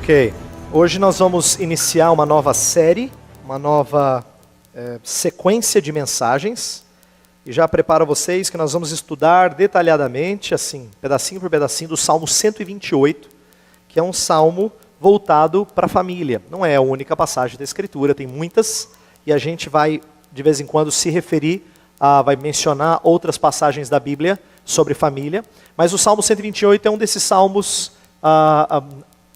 Ok, hoje nós vamos iniciar uma nova série, uma nova sequência de mensagens. E já preparo vocês que nós vamos estudar detalhadamente, assim, pedacinho por pedacinho, do Salmo 128, que é um salmo voltado para a família. Não é a única passagem da Escritura, tem muitas, e a gente vai, de vez em quando, se referir, vai mencionar outras passagens da Bíblia sobre família. Mas o Salmo 128 é um desses salmos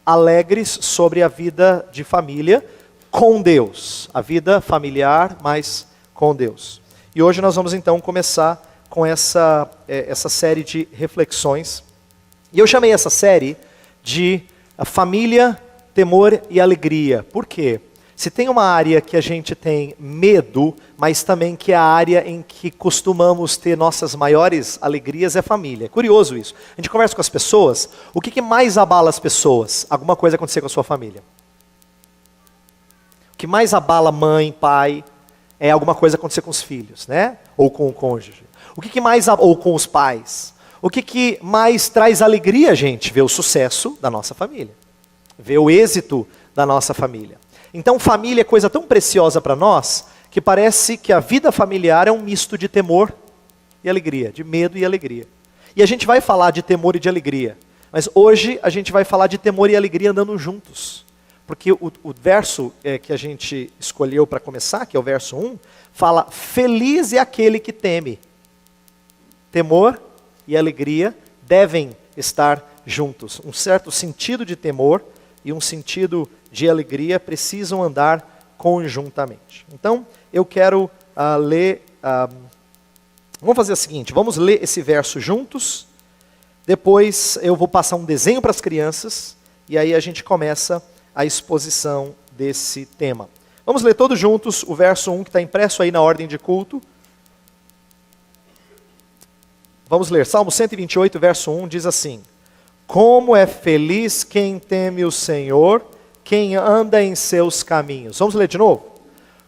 alegres sobre a vida de família com Deus. A vida familiar, mas com Deus. E hoje nós vamos então começar com essa série de reflexões. E eu chamei essa série de Família, Temor e Alegria. Por quê? Se tem uma área que a gente tem medo, mas também que é a área em que costumamos ter nossas maiores alegrias é família. É curioso isso. A gente conversa com as pessoas, o que mais abala as pessoas? Alguma coisa acontecer com a sua família. O que mais abala mãe, pai, é alguma coisa acontecer com os filhos, né? Ou com o cônjuge. O que mais, ou com os pais. O que mais traz alegria, gente? Ver o sucesso da nossa família. Ver o êxito da nossa família. Então família é coisa tão preciosa para nós, que parece que a vida familiar é um misto de temor e alegria, de medo e alegria. E a gente vai falar de temor e de alegria, mas hoje a gente vai falar de temor e alegria andando juntos. Porque o verso que a gente escolheu para começar, que é o verso 1, fala: feliz é aquele que teme. Temor e alegria devem estar juntos. Um certo sentido de temor e um sentido de alegria precisam andar conjuntamente. Então, eu quero ler... vamos fazer o seguinte, vamos ler esse verso juntos, depois eu vou passar um desenho para as crianças, e aí a gente começa a exposição desse tema. Vamos ler todos juntos o verso 1, que está impresso aí na ordem de culto. Vamos ler, Salmo 128, verso 1, diz assim: como é feliz quem teme o Senhor, quem anda em seus caminhos. Vamos ler de novo?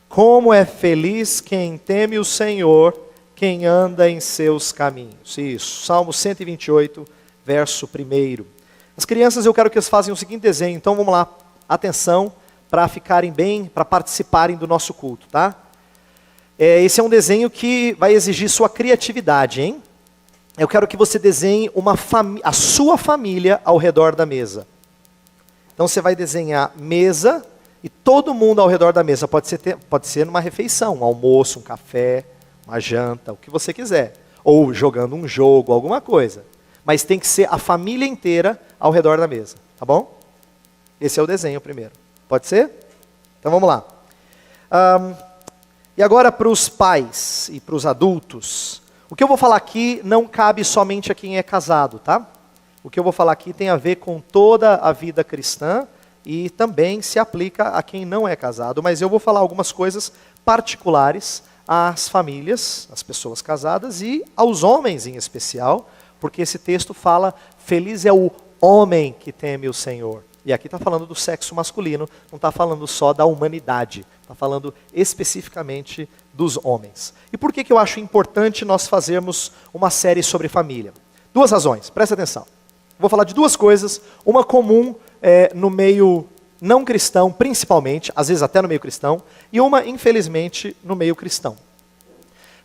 Como é feliz quem teme o Senhor, quem anda em seus caminhos. Isso, Salmo 128, verso 1. As crianças, eu quero que eles façam o seguinte desenho, então vamos lá, atenção, para ficarem bem, para participarem do nosso culto, tá? Esse é um desenho que vai exigir sua criatividade, hein? Eu quero que você desenhe a sua família ao redor da mesa. Então você vai desenhar mesa e todo mundo ao redor da mesa. Pode ser numa refeição, um almoço, um café, uma janta, o que você quiser. Ou jogando um jogo, alguma coisa. Mas tem que ser a família inteira ao redor da mesa, tá bom? Esse é o desenho primeiro. Pode ser? Então vamos lá. E agora para os pais e para os adultos. O que eu vou falar aqui não cabe somente a quem é casado, tá? O que eu vou falar aqui tem a ver com toda a vida cristã e também se aplica a quem não é casado. Mas eu vou falar algumas coisas particulares às famílias, às pessoas casadas e aos homens em especial, porque esse texto fala: feliz é o homem que teme o Senhor. E aqui está falando do sexo masculino, não está falando só da humanidade, está falando especificamente dos homens. E por que eu acho importante nós fazermos uma série sobre família? Duas razões, presta atenção. Vou falar de duas coisas, uma comum no meio não cristão, principalmente, às vezes até no meio cristão, e uma, infelizmente, no meio cristão.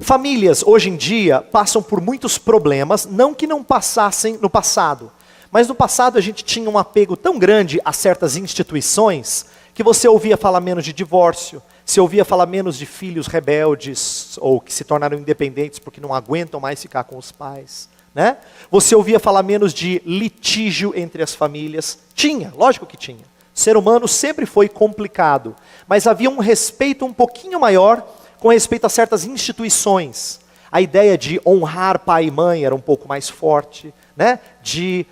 Famílias, hoje em dia, passam por muitos problemas, não que não passassem no passado, mas no passado a gente tinha um apego tão grande a certas instituições que você ouvia falar menos de divórcio, você ouvia falar menos de filhos rebeldes ou que se tornaram independentes porque não aguentam mais ficar com os pais, né? Você ouvia falar menos de litígio entre as famílias. Tinha, lógico que tinha. O ser humano sempre foi complicado, mas havia um respeito um pouquinho maior com respeito a certas instituições. A ideia de honrar pai e mãe era um pouco mais forte, né? De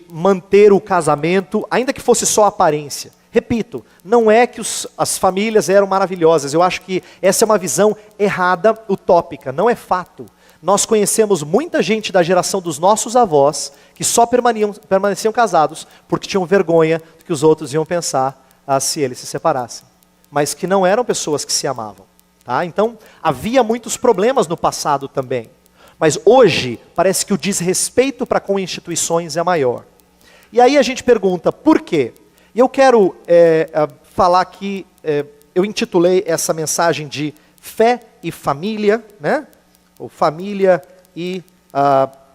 manter o casamento, ainda que fosse só aparência. Repito, não é que as famílias eram maravilhosas, eu acho que essa é uma visão errada, utópica, não é fato. Nós conhecemos muita gente da geração dos nossos avós que só permaneciam casados porque tinham vergonha do que os outros iam pensar se eles se separassem. Mas que não eram pessoas que se amavam. Tá? Então, havia muitos problemas no passado também. Mas hoje, parece que o desrespeito para com instituições é maior. E aí a gente pergunta, por quê? E eu quero falar que eu intitulei essa mensagem de fé e família, né? Ou família e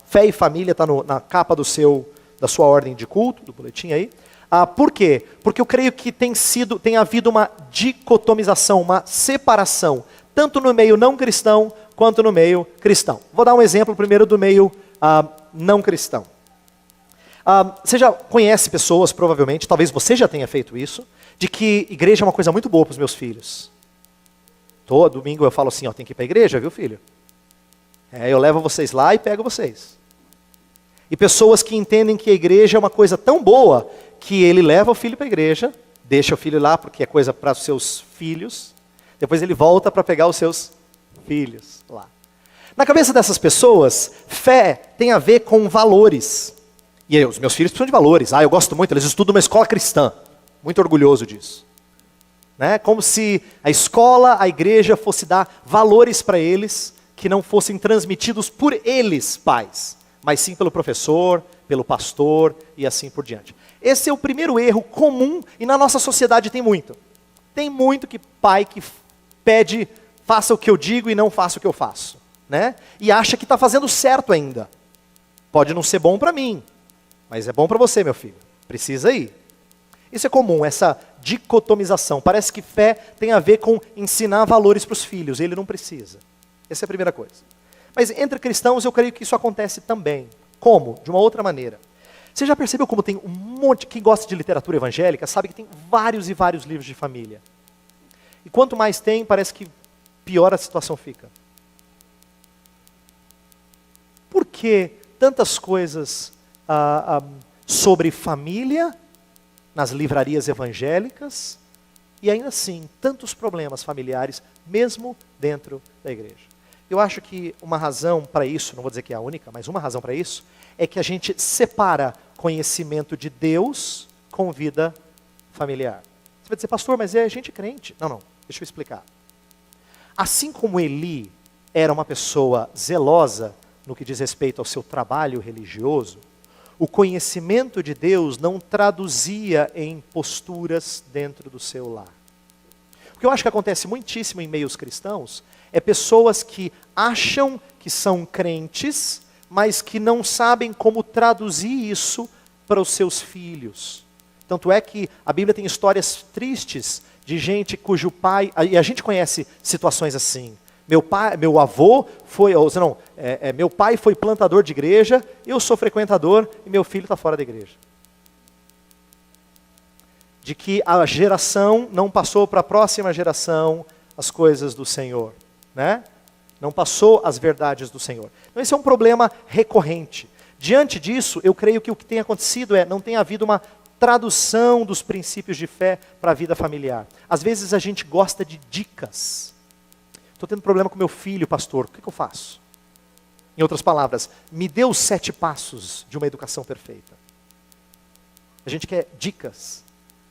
fé e família está na capa da sua ordem de culto, do boletim aí. Por quê? Porque eu creio que tem havido uma dicotomização, uma separação, tanto no meio não cristão quanto no meio cristão. Vou dar um exemplo primeiro do meio não cristão. Você já conhece pessoas, provavelmente, talvez você já tenha feito isso, de que igreja é uma coisa muito boa para os meus filhos. Todo domingo eu falo assim, tem que ir para a igreja, viu, filho? Eu levo vocês lá e pego vocês. E pessoas que entendem que a igreja é uma coisa tão boa que ele leva o filho para a igreja, deixa o filho lá porque é coisa para os seus filhos, depois ele volta para pegar os seus filhos lá. Na cabeça dessas pessoas, fé tem a ver com valores. E aí, os meus filhos precisam de valores. Eu gosto muito, eles estudam numa escola cristã. Muito orgulhoso disso. Né? Como se a escola, a igreja fosse dar valores para eles que não fossem transmitidos por eles, pais, mas sim pelo professor, pelo pastor e assim por diante. Esse é o primeiro erro comum e na nossa sociedade tem muito. Tem muito pai que pede, faça o que eu digo e não faça o que eu faço. Né? E acha que está fazendo certo ainda. Pode não ser bom para mim, mas é bom para você, meu filho. Precisa ir. Isso é comum, essa dicotomização. Parece que fé tem a ver com ensinar valores para os filhos. Ele não precisa. Essa é a primeira coisa. Mas entre cristãos eu creio que isso acontece também. Como? De uma outra maneira. Você já percebeu como tem um monte, quem gosta de literatura evangélica sabe que tem vários e vários livros de família. E quanto mais tem, parece que pior a situação fica. Por que tantas coisas sobre família nas livrarias evangélicas e ainda assim tantos problemas familiares mesmo dentro da igreja? Eu acho que uma razão para isso, não vou dizer que é a única, mas uma razão para isso é que a gente separa conhecimento de Deus com vida familiar. Você vai dizer, pastor, mas é gente crente. Não, deixa eu explicar. Assim como Eli era uma pessoa zelosa no que diz respeito ao seu trabalho religioso, o conhecimento de Deus não traduzia em posturas dentro do seu lar. O que eu acho que acontece muitíssimo em meios cristãos é pessoas que acham que são crentes, mas que não sabem como traduzir isso para os seus filhos. Tanto é que a Bíblia tem histórias tristes de gente cujo pai, e a gente conhece situações assim. Meu pai foi plantador de igreja, eu sou frequentador e meu filho está fora da igreja. De que a geração não passou para a próxima geração as coisas do Senhor, né? Não passou as verdades do Senhor. Então esse é um problema recorrente. Diante disso, eu creio que o que tem acontecido não tem havido uma tradução dos princípios de fé para a vida familiar. Às vezes a gente gosta de dicas. Estou tendo problema com meu filho, pastor, o que eu faço? Em outras palavras, me dê os 7 passos de uma educação perfeita. A gente quer dicas,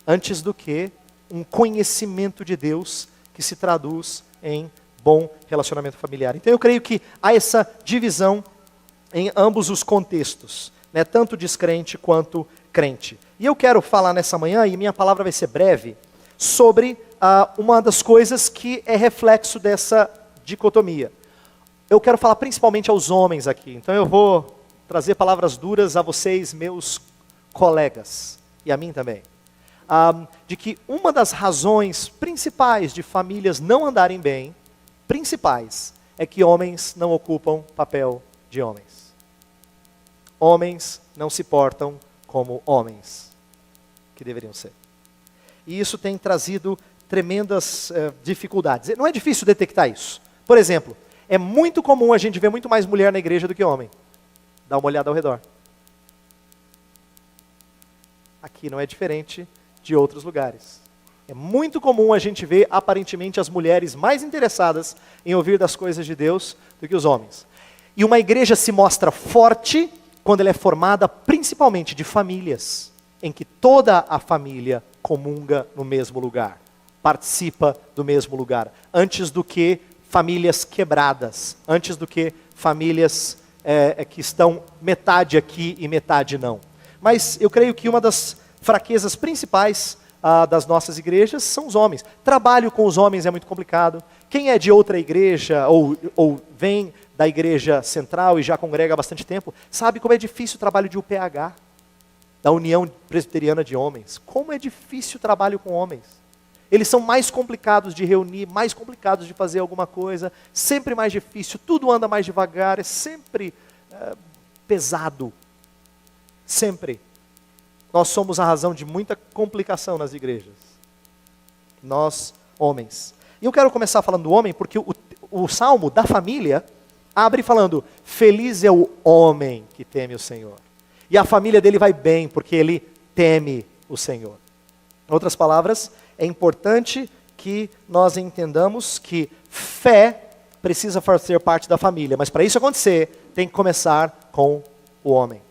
antes do que um conhecimento de Deus que se traduz em bom relacionamento familiar. Então eu creio que há essa divisão em ambos os contextos, né? Tanto descrente quanto crente. E eu quero falar nessa manhã, e minha palavra vai ser breve, sobre uma das coisas que é reflexo dessa dicotomia. Eu quero falar principalmente aos homens aqui, então eu vou trazer palavras duras a vocês, meus colegas, e a mim também. De que uma das razões principais de famílias não andarem bem, principais, é que homens não ocupam papel de homens. Homens não se portam como homens que deveriam ser. E isso tem trazido tremendas dificuldades. Não é difícil detectar isso. Por exemplo, é muito comum a gente ver muito mais mulher na igreja do que homem. Dá uma olhada ao redor. Aqui não é diferente de outros lugares. É muito comum a gente ver, aparentemente, as mulheres mais interessadas em ouvir das coisas de Deus do que os homens. E uma igreja se mostra forte quando ela é formada principalmente de famílias, em que toda a família comunga no mesmo lugar, participa do mesmo lugar, antes do que famílias quebradas, antes do que famílias que estão metade aqui e metade não. Mas eu creio que uma das fraquezas principais das nossas igrejas são os homens. Trabalho com os homens é muito complicado. Quem é de outra igreja ou vem da igreja central e já congrega há bastante tempo, sabe como é difícil o trabalho de UPH, da União Presbiteriana de Homens. Como é difícil o trabalho com homens. Eles são mais complicados de reunir, mais complicados de fazer alguma coisa, sempre mais difícil, tudo anda mais devagar, é sempre pesado. Sempre. Nós somos a razão de muita complicação nas igrejas. Nós, homens. E eu quero começar falando do homem, porque o Salmo da família abre falando, feliz é o homem que teme o Senhor. E a família dele vai bem, porque ele teme o Senhor. Em outras palavras, é importante que nós entendamos que fé precisa fazer parte da família. Mas para isso acontecer, tem que começar com o homem.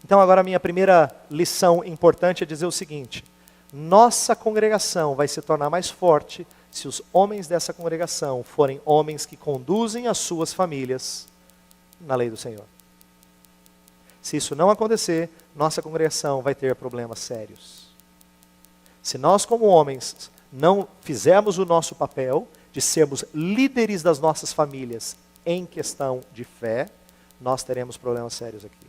Então agora a minha primeira lição importante é dizer o seguinte, nossa congregação vai se tornar mais forte se os homens dessa congregação forem homens que conduzem as suas famílias na lei do Senhor. Se isso não acontecer, nossa congregação vai ter problemas sérios. Se nós como homens não fizermos o nosso papel de sermos líderes das nossas famílias em questão de fé, nós teremos problemas sérios aqui.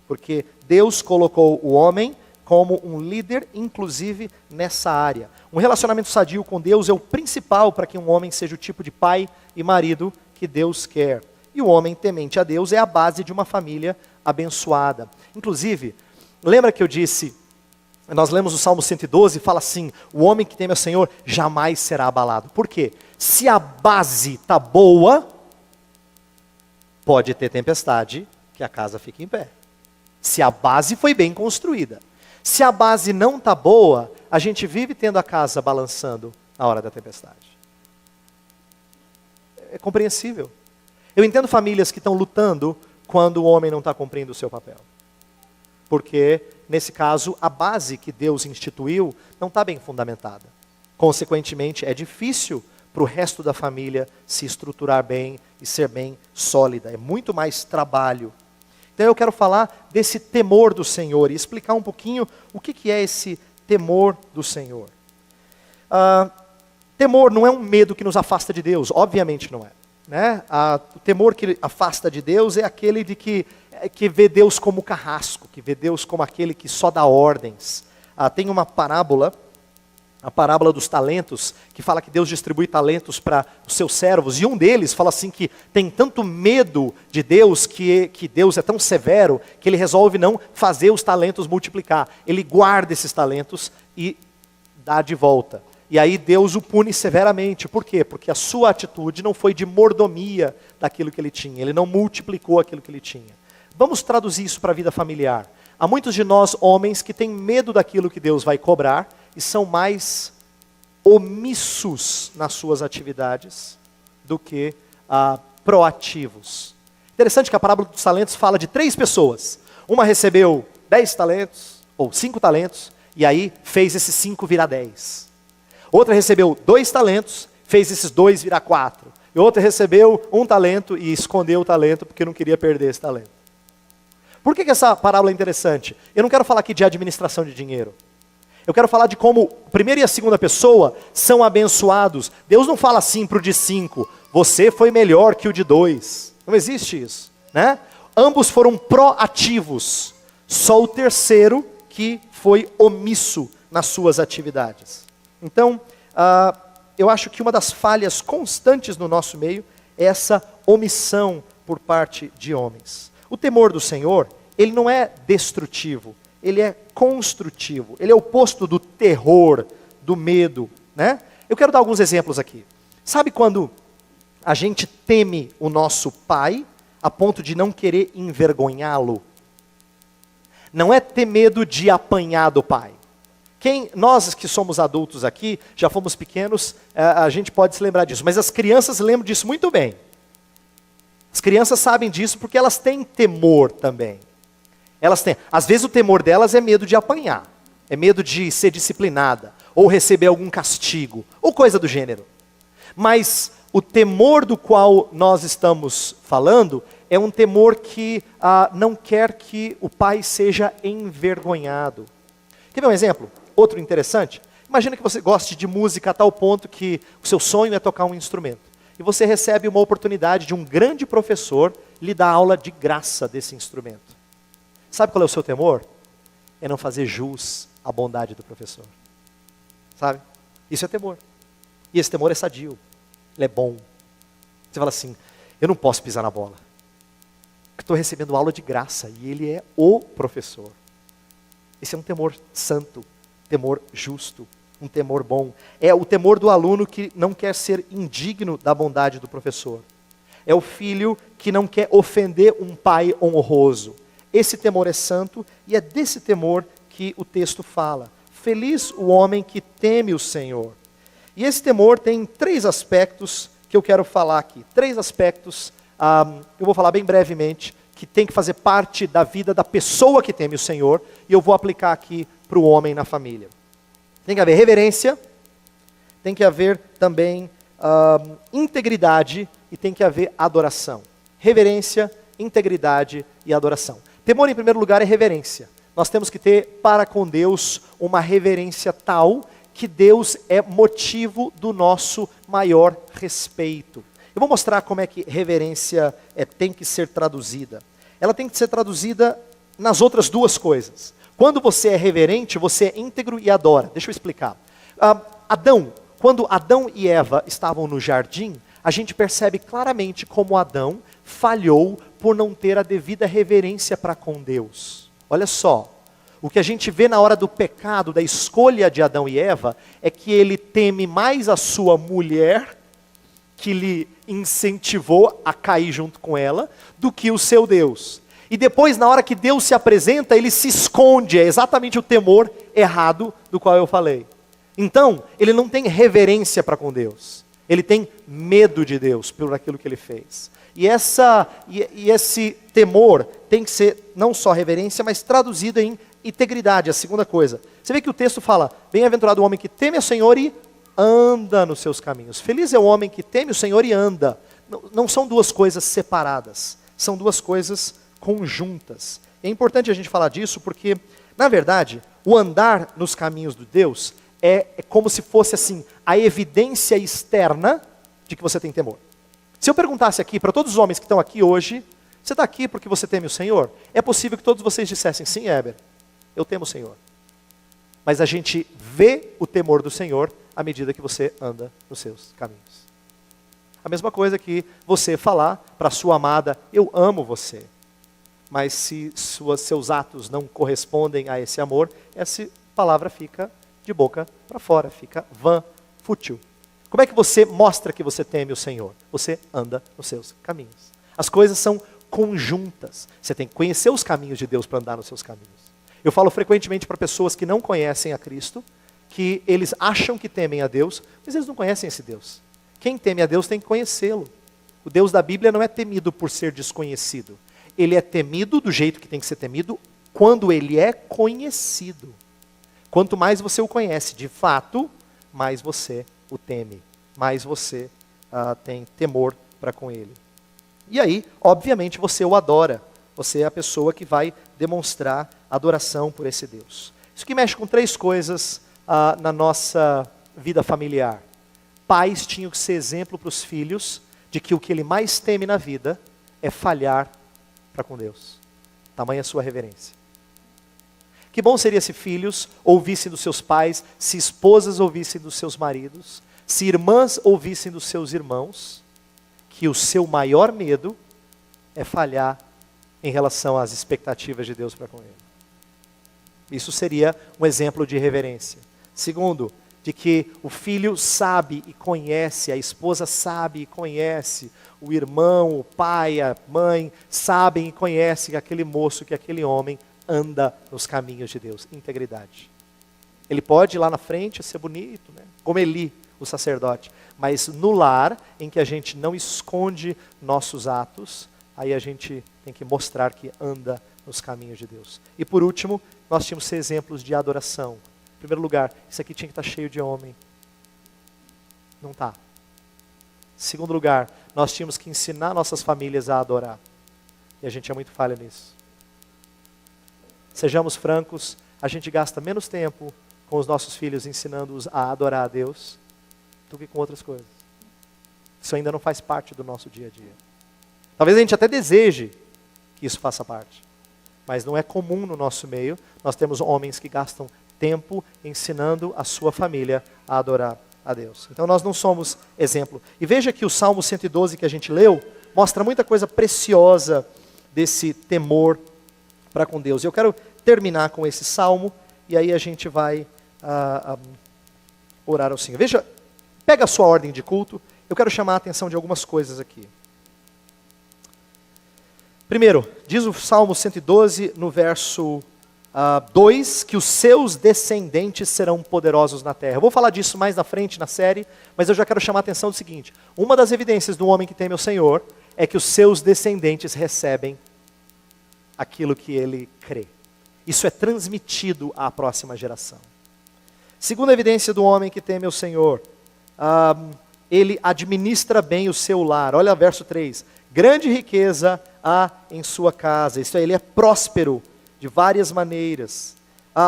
Porque Deus colocou o homem como um líder, inclusive nessa área. Um relacionamento sadio com Deus é o principal para que um homem seja o tipo de pai e marido que Deus quer. E o homem temente a Deus é a base de uma família abençoada. Inclusive, lembra que eu disse, nós lemos o Salmo 112, fala assim, o homem que teme ao Senhor jamais será abalado. Por quê? Se a base está boa, pode ter tempestade, que a casa fique em pé. Se a base foi bem construída. Se a base não está boa, a gente vive tendo a casa balançando na hora da tempestade. É compreensível. Eu entendo famílias que estão lutando quando o homem não está cumprindo o seu papel. Porque, nesse caso, a base que Deus instituiu não está bem fundamentada. Consequentemente, é difícil para o resto da família se estruturar bem e ser bem sólida. É muito mais trabalho. Então eu quero falar desse temor do Senhor e explicar um pouquinho o que é esse temor do Senhor. Temor não é um medo que nos afasta de Deus, obviamente não é. Né? O temor que afasta de Deus é aquele de que vê Deus como carrasco, que vê Deus como aquele que só dá ordens. Tem uma parábola, a parábola dos talentos, que fala que Deus distribui talentos para os seus servos, e um deles fala assim que tem tanto medo de Deus, que Deus é tão severo, que ele resolve não fazer os talentos multiplicar. Ele guarda esses talentos e dá de volta. E aí Deus o pune severamente. Por quê? Porque a sua atitude não foi de mordomia daquilo que ele tinha, ele não multiplicou aquilo que ele tinha. Vamos traduzir isso para a vida familiar. Há muitos de nós, homens, que têm medo daquilo que Deus vai cobrar, e são mais omissos nas suas atividades do que proativos. Interessante que a parábola dos talentos fala de 3 pessoas. Uma recebeu 10 talentos, ou 5 talentos, e aí fez esses 5 virar 10. Outra recebeu 2 talentos, fez esses 2 virar 4. E outra recebeu 1 talento e escondeu o talento porque não queria perder esse talento. Por que essa parábola é interessante? Eu não quero falar aqui de administração de dinheiro. Eu quero falar de como a primeira e a segunda pessoa são abençoados. Deus não fala assim para o de 5, você foi melhor que o de 2. Não existe isso. Né? Ambos foram proativos. Só o terceiro que foi omisso nas suas atividades. Então, eu acho que uma das falhas constantes no nosso meio é essa omissão por parte de homens. O temor do Senhor, ele não é destrutivo. Ele é construtivo, ele é o oposto do terror, do medo, né? Eu quero dar alguns exemplos aqui. Sabe quando a gente teme o nosso pai a ponto de não querer envergonhá-lo? Não é ter medo de apanhar do pai. Nós que somos adultos aqui, já fomos pequenos, a gente pode se lembrar disso, mas as crianças lembram disso muito bem. As crianças sabem disso porque elas têm temor também. Elas têm, às vezes o temor delas é medo de apanhar, é medo de ser disciplinada, ou receber algum castigo, ou coisa do gênero. Mas o temor do qual nós estamos falando é um temor que não quer que o pai seja envergonhado. Quer ver um exemplo? Outro interessante? Imagina que você goste de música a tal ponto que o seu sonho é tocar um instrumento. E você recebe uma oportunidade de um grande professor lhe dar aula de graça desse instrumento. Sabe qual é o seu temor? É não fazer jus à bondade do professor. Sabe? Isso é temor. E esse temor é sadio. Ele é bom. Você fala assim, eu não posso pisar na bola. Estou recebendo aula de graça e ele é o professor. Esse é um temor santo, temor justo, um temor bom. É o temor do aluno que não quer ser indigno da bondade do professor. É o filho que não quer ofender um pai honroso. Esse temor é santo e é desse temor que o texto fala. Feliz o homem que teme o Senhor. E esse temor tem 3 aspectos que eu quero falar aqui. 3 aspectos, eu vou falar bem brevemente, que tem que fazer parte da vida da pessoa que teme o Senhor, e eu vou aplicar aqui para o homem na família. Tem que haver reverência, tem que haver também integridade e tem que haver adoração. Reverência, integridade e adoração. Temor, em primeiro lugar, é reverência. Nós temos que ter para com Deus uma reverência tal que Deus é motivo do nosso maior respeito. Eu vou mostrar como é que reverência tem que ser traduzida. Ela tem que ser traduzida nas outras 2 coisas. Quando você é reverente, você é íntegro e adora. Deixa eu explicar. Quando Adão e Eva estavam no jardim, a gente percebe claramente como Adão falhou por não ter a devida reverência para com Deus. Olha só, o que a gente vê na hora do pecado, da escolha de Adão e Eva, é que ele teme mais a sua mulher, que lhe incentivou a cair junto com ela, do que o seu Deus. E depois, na hora que Deus se apresenta, ele se esconde. É exatamente o temor errado do qual eu falei. Então, ele não tem reverência para com Deus. Ele tem medo de Deus por aquilo que ele fez. E esse temor tem que ser não só reverência, mas traduzido em integridade, a segunda coisa. Você vê que o texto fala, bem-aventurado o homem que teme o Senhor e anda nos seus caminhos. Feliz é o homem que teme o Senhor e anda. Não são 2 coisas separadas, são 2 coisas conjuntas. É importante a gente falar disso porque, na verdade, o andar nos caminhos de Deus é como se fosse assim, a evidência externa de que você tem temor. Se eu perguntasse aqui para todos os homens que estão aqui hoje, você está aqui porque você teme o Senhor? É possível que todos vocês dissessem, sim, Heber, eu temo o Senhor. Mas a gente vê o temor do Senhor à medida que você anda nos seus caminhos. A mesma coisa que você falar para sua amada, eu amo você. Mas se seus atos não correspondem a esse amor, essa palavra fica de boca para fora, fica vã, fútil. Como é que você mostra que você teme o Senhor? Você anda nos seus caminhos. As coisas são conjuntas. Você tem que conhecer os caminhos de Deus para andar nos seus caminhos. Eu falo frequentemente para pessoas que não conhecem a Cristo, que eles acham que temem a Deus, mas eles não conhecem esse Deus. Quem teme a Deus tem que conhecê-lo. O Deus da Bíblia não é temido por ser desconhecido. Ele é temido do jeito que tem que ser temido quando ele é conhecido. Quanto mais você o conhece de fato, mais você o teme, mais você tem temor para com ele. E aí, obviamente, você o adora. Você é a pessoa que vai demonstrar adoração por esse Deus. Isso que mexe com 3 coisas na nossa vida familiar. Pais tinham que ser exemplo para os filhos de que o que ele mais teme na vida é falhar para com Deus. Tamanha a sua reverência. Que bom seria se filhos ouvissem dos seus pais, se esposas ouvissem dos seus maridos, se irmãs ouvissem dos seus irmãos, que o seu maior medo é falhar em relação às expectativas de Deus para com ele. Isso seria um exemplo de reverência. Segundo, de que o filho sabe e conhece, a esposa sabe e conhece, o irmão, o pai, a mãe sabem e conhecem que aquele moço, que aquele homem anda nos caminhos de Deus. Integridade. Ele pode ir lá na frente ser bonito, né? Como Eli, o sacerdote. Mas no lar, em que a gente não esconde nossos atos, aí a gente tem que mostrar que anda nos caminhos de Deus. E por último, nós tínhamos que ser exemplos de adoração. Em primeiro lugar, isso aqui tinha que estar cheio de homem. Não está. Em segundo lugar, nós tínhamos que ensinar nossas famílias a adorar. E a gente é muito falho nisso. Sejamos francos, a gente gasta menos tempo com os nossos filhos ensinando-os a adorar a Deus do que com outras coisas. Isso ainda não faz parte do nosso dia a dia. Talvez a gente até deseje que isso faça parte, mas não é comum no nosso meio. Nós temos homens que gastam tempo ensinando a sua família a adorar a Deus. Então nós não somos exemplo. E veja que o Salmo 112 que a gente leu mostra muita coisa preciosa desse temor para com Deus. Eu quero terminar com esse salmo e aí a gente vai orar ao Senhor. Veja, pega a sua ordem de culto. Eu quero chamar a atenção de algumas coisas aqui. Primeiro, diz o Salmo 112, no verso 2, que os seus descendentes serão poderosos na terra. Eu vou falar disso mais na frente na série, mas eu já quero chamar a atenção do seguinte. Uma das evidências do homem que teme o Senhor é que os seus descendentes recebem aquilo que ele crê. Isso é transmitido à próxima geração. Segunda evidência do homem que teme o Senhor, ele administra bem o seu lar. Olha o verso 3. Grande riqueza há em sua casa. Isso aí, ele é próspero de várias maneiras.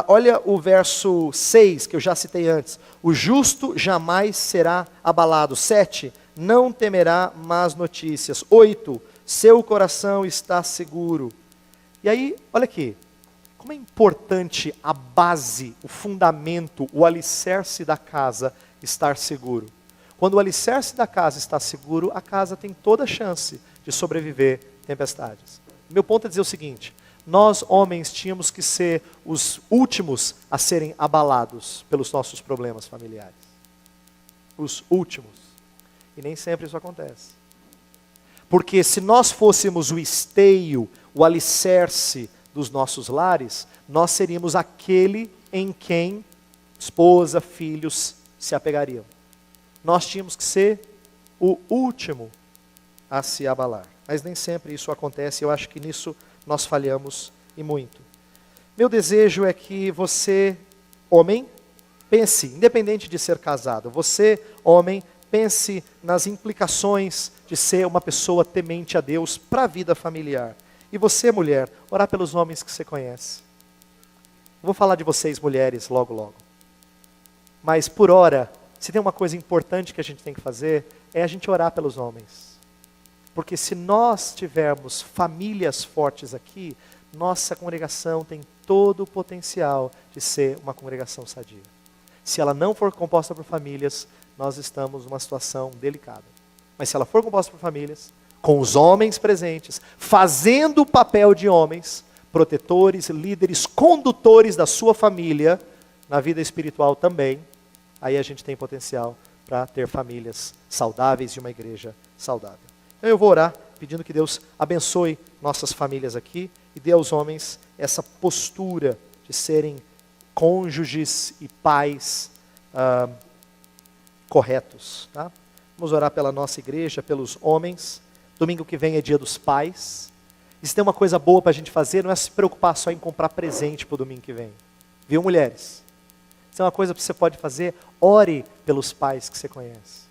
Olha o verso 6, que eu já citei antes. O justo jamais será abalado. 7, não temerá más notícias. 8, seu coração está seguro. E aí, olha aqui. Como é importante a base, o fundamento, o alicerce da casa estar seguro. Quando o alicerce da casa está seguro, a casa tem toda a chance de sobreviver tempestades. Meu ponto é dizer o seguinte: nós homens tínhamos que ser os últimos a serem abalados pelos nossos problemas familiares. Os últimos. E nem sempre isso acontece. Porque se nós fôssemos o esteio, o alicerce dos nossos lares, nós seríamos aquele em quem esposa, filhos se apegariam. Nós tínhamos que ser o último a se abalar. Mas nem sempre isso acontece, eu acho que nisso nós falhamos e muito. Meu desejo é que você, homem, pense, independente de ser casado, você, homem, pense nas implicações de ser uma pessoa temente a Deus para a vida familiar. E você, mulher, orar pelos homens que você conhece. Eu vou falar de vocês, mulheres, logo, logo. Mas, por hora, se tem uma coisa importante que a gente tem que fazer, é a gente orar pelos homens. Porque se nós tivermos famílias fortes aqui, nossa congregação tem todo o potencial de ser uma congregação sadia. Se ela não for composta por famílias, nós estamos numa situação delicada. Mas se ela for composta por famílias, com os homens presentes, fazendo o papel de homens, protetores, líderes, condutores da sua família, na vida espiritual também, aí a gente tem potencial para ter famílias saudáveis e uma igreja saudável. Então eu vou orar pedindo que Deus abençoe nossas famílias aqui e dê aos homens essa postura de serem cônjuges e pais corretos. Tá? Vamos orar pela nossa igreja, pelos homens. Domingo que vem é dia dos pais. E se tem uma coisa boa para a gente fazer, não é se preocupar só em comprar presente para o domingo que vem. Viu, mulheres? Se é uma coisa que você pode fazer, ore pelos pais que você conhece.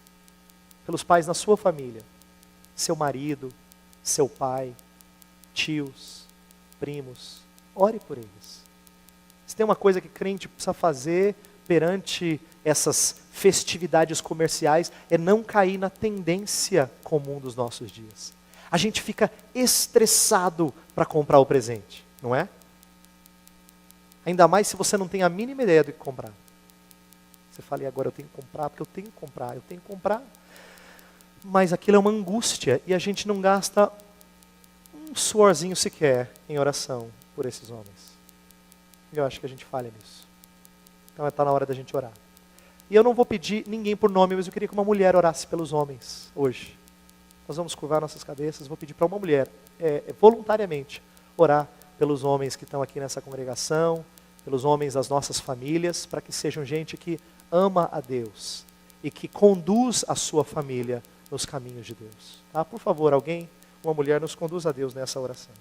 Pelos pais na sua família. Seu marido, seu pai, tios, primos. Ore por eles. Se tem uma coisa que crente precisa fazer perante essas festividades comerciais, é não cair na tendência comum dos nossos dias. A gente fica estressado para comprar o presente, não é? Ainda mais se você não tem a mínima ideia do que comprar. Você fala, e agora eu tenho que comprar, porque eu tenho que comprar. Mas aquilo é uma angústia, e a gente não gasta um suorzinho sequer em oração por esses homens. Eu acho que a gente falha nisso. Então está na hora da gente orar. E eu não vou pedir ninguém por nome, mas eu queria que uma mulher orasse pelos homens hoje. Nós vamos curvar nossas cabeças, vou pedir para uma mulher, voluntariamente, orar pelos homens que estão aqui nessa congregação, pelos homens das nossas famílias, para que sejam gente que ama a Deus e que conduz a sua família nos caminhos de Deus. Tá? Por favor, alguém, uma mulher, nos conduz a Deus nessa oração.